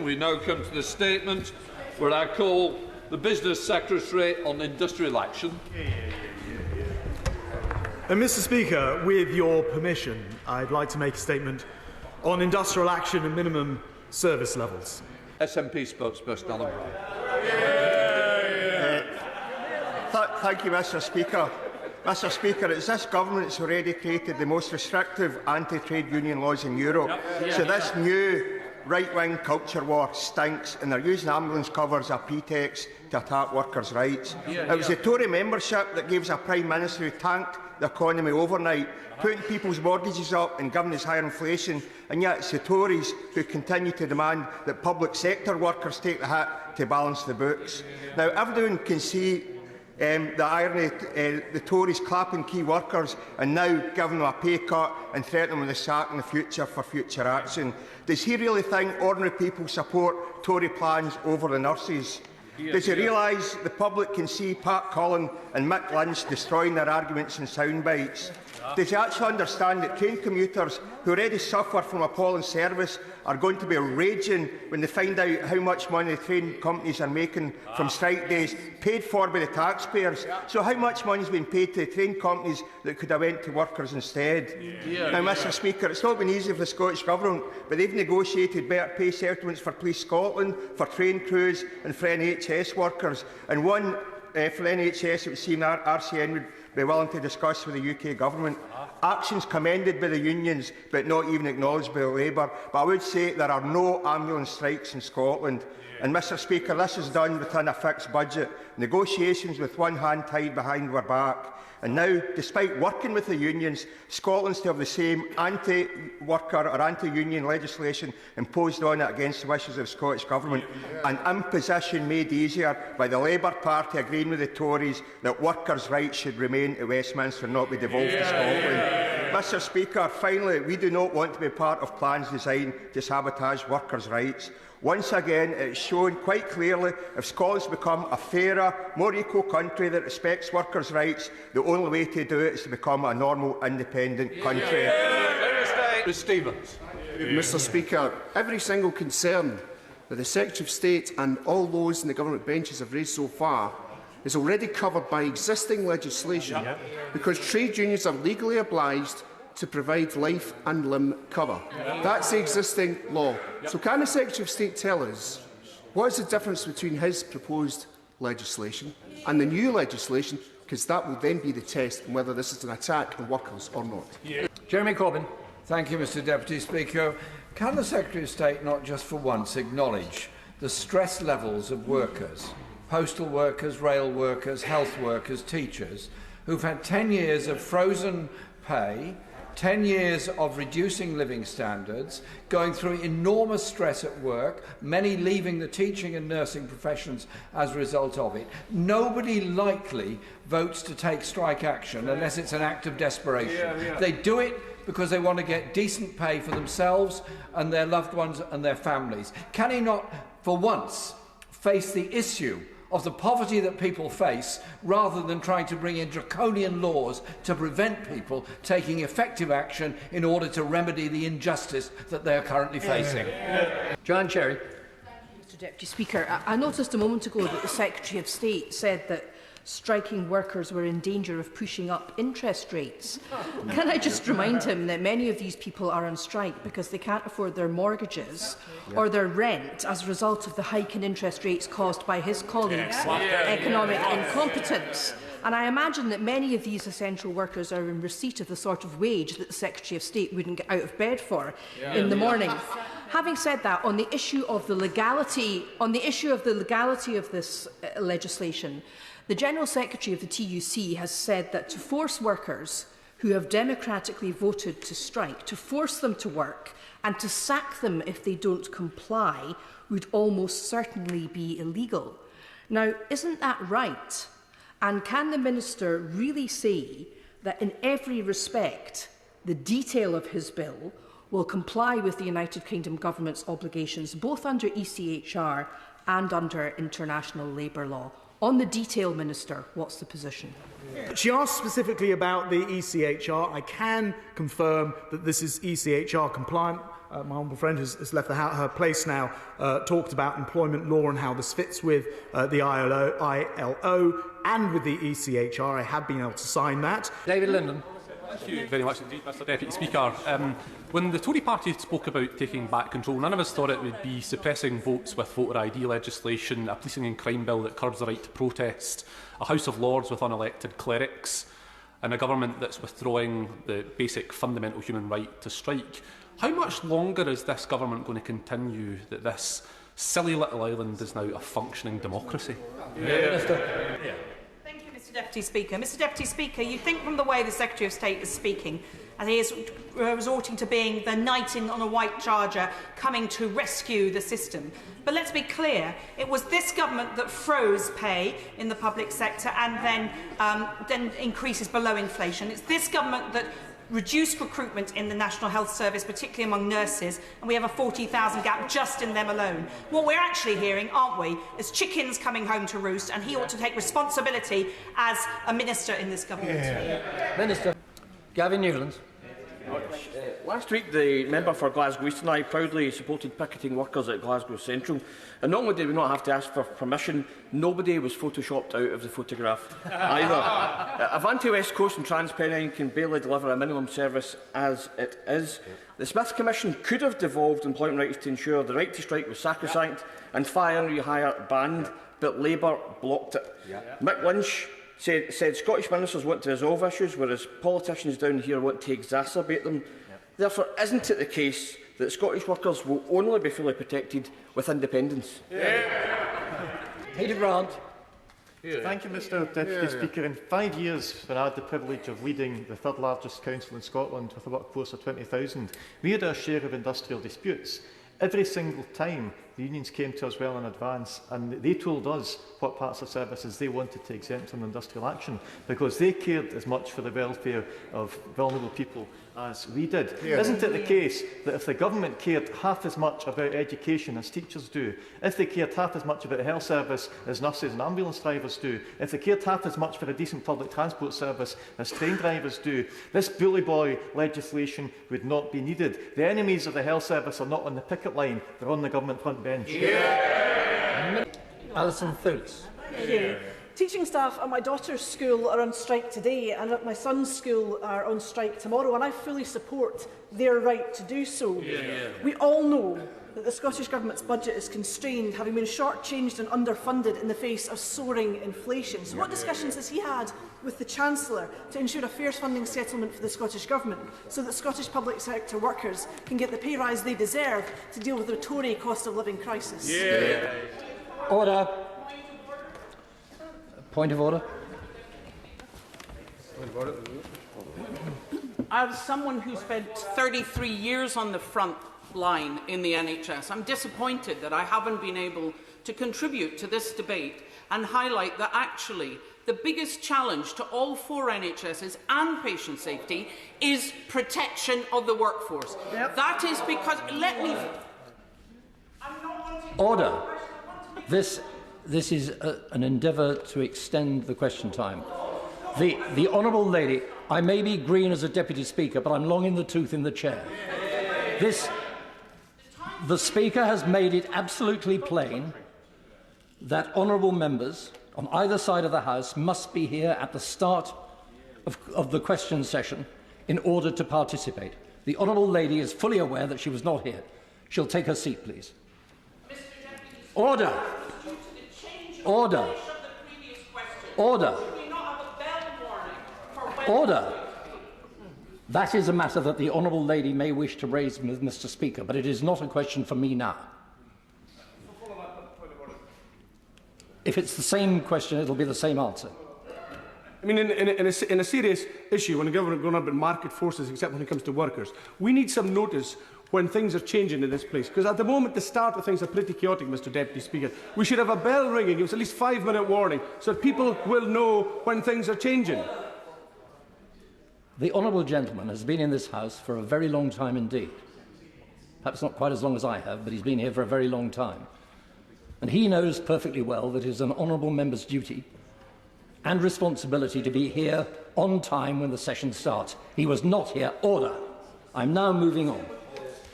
Action. We now come to the statement where I call the Business Secretary on industrial action. Mr. Speaker, with your permission, I'd like to make a statement on industrial action and minimum service levels. SNP spokesperson Alan Brown. Thank you, Mr. Speaker. Mr. Speaker, it's this government that's already created the most restrictive anti-trade union laws in Europe. So this new right-wing culture war stinks, and they're using ambulance cover as a pretext to attack workers' rights. It was the Tory membership that gave us a Prime Minister who tanked the economy overnight, putting people's mortgages up and giving us higher inflation, and yet it's the Tories who continue to demand that public sector workers take the hit to balance the books. Now, everyone can see the irony, the Tories clapping key workers and now giving them a pay cut and threatening them with a sack in the future for future action. Does he really think ordinary people support Tory plans over the nurses? Does he realise the public can see Pat Cullen and Mick Lynch destroying their arguments in sound bites? Does he actually understand that train commuters who already suffer from appalling service are going to be raging when they find out how much money the train companies are making from strike days, paid for by the taxpayers? So how much money has been paid to the train companies that could have went to workers instead? Now, Mr. Speaker, it's not been easy for the Scottish Government, but they've negotiated better pay settlements for Police Scotland, for train crews and for NHS workers, and one for NHS it would seem that RCN would be willing to discuss with the UK Government. Actions commended by the unions but not even acknowledged by Labour. But I would say there are no ambulance strikes in Scotland. And, Mr. Speaker, this is done within a fixed budget. Negotiations with one hand tied behind our back. And now, despite working with the unions, Scotland still have the same anti-worker or anti-union legislation imposed on it against the wishes of the Scottish Government. An imposition made easier by the Labour Party agreeing with the Tories that workers' rights should remain at Westminster and not be devolved to Scotland. Mr. Speaker, finally, we do not want to be part of plans designed to sabotage workers' rights. Once again, it is shown quite clearly if Scotland's become a fairer, more equal country that respects workers' rights, the only way to do it is to become a normal, independent country. Mr. Speaker, every single concern that the Secretary of State and all those in the government benches have raised so far is already covered by existing legislation because trade unions are legally obliged to provide life and limb cover. That's the existing law. So can the Secretary of State tell us what is the difference between his proposed legislation and the new legislation, because that will then be the test on whether this is an attack on workers or not. Jeremy Corbyn. Thank you, Mr Deputy Speaker. Can the Secretary of State not just for once acknowledge the stress levels of workers, postal workers, rail workers, health workers, teachers, who've had 10 years of frozen pay, 10 years of reducing living standards, going through enormous stress at work, many leaving the teaching and nursing professions as a result of it. Nobody likely votes to take strike action unless it's an act of desperation. They do it because they want to get decent pay for themselves and their loved ones and their families. Can he not, for once, face the issue of the poverty that people face, rather than trying to bring in draconian laws to prevent people taking effective action in order to remedy the injustice that they are currently facing? Joanna Cherry. Mr Deputy Speaker, I noticed a moment ago that the Secretary of State said that striking workers were in danger of pushing up interest rates. Can I just remind him that many of these people are on strike because they can't afford their mortgages or their rent as a result of the hike in interest rates caused by his colleagues' economic incompetence? And I imagine that many of these essential workers are in receipt of the sort of wage that the Secretary of State wouldn't get out of bed for in the morning. Having said that, on the issue of the legality, of this legislation, the General Secretary of the TUC has said that to force workers who have democratically voted to strike, to force them to work and to sack them if they don't comply would almost certainly be illegal. Now, isn't that right? And can the Minister really say that in every respect the detail of his bill will comply with the United Kingdom Government's obligations, both under ECHR and under international labour law? On the detail, Minister, what's the position? She asked specifically about the ECHR. I can confirm that this is ECHR compliant. my honourable friend has left her place now, talked about employment law and how this fits with the ILO and with the ECHR. I have been able to sign that. David Linden. Thank you very much indeed, Mr Deputy Speaker. When the Tory party spoke about taking back control, none of us thought it would be suppressing votes with voter ID legislation, a policing and crime bill that curbs the right to protest, a House of Lords with unelected clerics, and a government that's withdrawing the basic fundamental human right to strike. How much longer is this government going to continue that this silly little island is now a functioning democracy? Minister. Mr Deputy Speaker. Mr Deputy Speaker, you think from the way the Secretary of State is speaking, and he is resorting to being the knight on a white charger coming to rescue the system. But let's be clear, it was this government that froze pay in the public sector and then increases below inflation. It's this government that reduced recruitment in the National Health Service, particularly among nurses, and we have a 40,000 gap just in them alone. What we're actually hearing, aren't we, is chickens coming home to roost, and he ought to take responsibility as a minister in this government. Minister. Gavin Newlands. Last week, the member for Glasgow East and I proudly supported picketing workers at Glasgow Central. And not only did we not have to ask for permission, nobody was photoshopped out of the photograph either. Avanti West Coast and TransPennine can barely deliver a minimum service as it is. The Smith Commission could have devolved employment rights to ensure the right to strike was sacrosanct and fire and rehire banned, but Labour blocked it. Mick Lynch said Scottish ministers want to resolve issues, whereas politicians down here want to exacerbate them. Therefore, isn't it the case that Scottish workers will only be fully protected with independence? Peter Grant. Thank you, Mr Deputy Speaker. In 5 years, when I had the privilege of leading the third largest council in Scotland with a workforce of 20,000, we had our share of industrial disputes. Every single time, the unions came to us well in advance and they told us what parts of services they wanted to exempt from industrial action because they cared as much for the welfare of vulnerable people as we did. Isn't it the case that if the government cared half as much about education as teachers do, if they cared half as much about the health service as nurses and ambulance drivers do, if they cared half as much for a decent public transport service as train drivers do, this bully boy legislation would not be needed. The enemies of the health service are not on the picket line, they're on the government front bench. Alison Thewliss. Teaching staff at my daughter's school are on strike today and at my son's school are on strike tomorrow, and I fully support their right to do so. We all know that the Scottish Government's budget is constrained, having been shortchanged and underfunded in the face of soaring inflation. So what discussions has he had with the Chancellor to ensure a fair funding settlement for the Scottish Government so that Scottish public sector workers can get the pay rise they deserve to deal with the Tory cost of living crisis? Order. Point of order. As someone who spent 33 years on the front line in the NHS, I'm disappointed that I haven't been able to contribute to this debate and highlight that actually the biggest challenge to all four NHSs and patient safety is protection of the workforce. That is because, Order. This is an endeavour to extend the question time. The Honourable Lady, I may be green as a Deputy Speaker, but I'm long in the tooth in the chair. The Speaker has made it absolutely plain that honourable members on either side of the House must be here at the start of the question session in order to participate. The Honourable Lady is fully aware that she was not here. She'll take her seat, please. Order. Order. Order. Order. That is a matter that the Honourable Lady may wish to raise with Mr. Speaker, but it is not a question for me now. If it's the same question, it'll be the same answer. I mean, in a serious issue, when the government going on about market forces, except when it comes to workers, we need some notice when things are changing in this place. Because at the moment, the start of things are pretty chaotic, Mr. Deputy Speaker. We should have a bell ringing, give us at least 5-minute warning, so that people will know when things are changing. The Honourable Gentleman has been in this House for a very long time indeed. Perhaps not quite as long as I have, but he's been here for a very long time. And he knows perfectly well that it is an honourable member's duty and responsibility to be here on time when the session starts. He was not here. Order. I'm now moving on.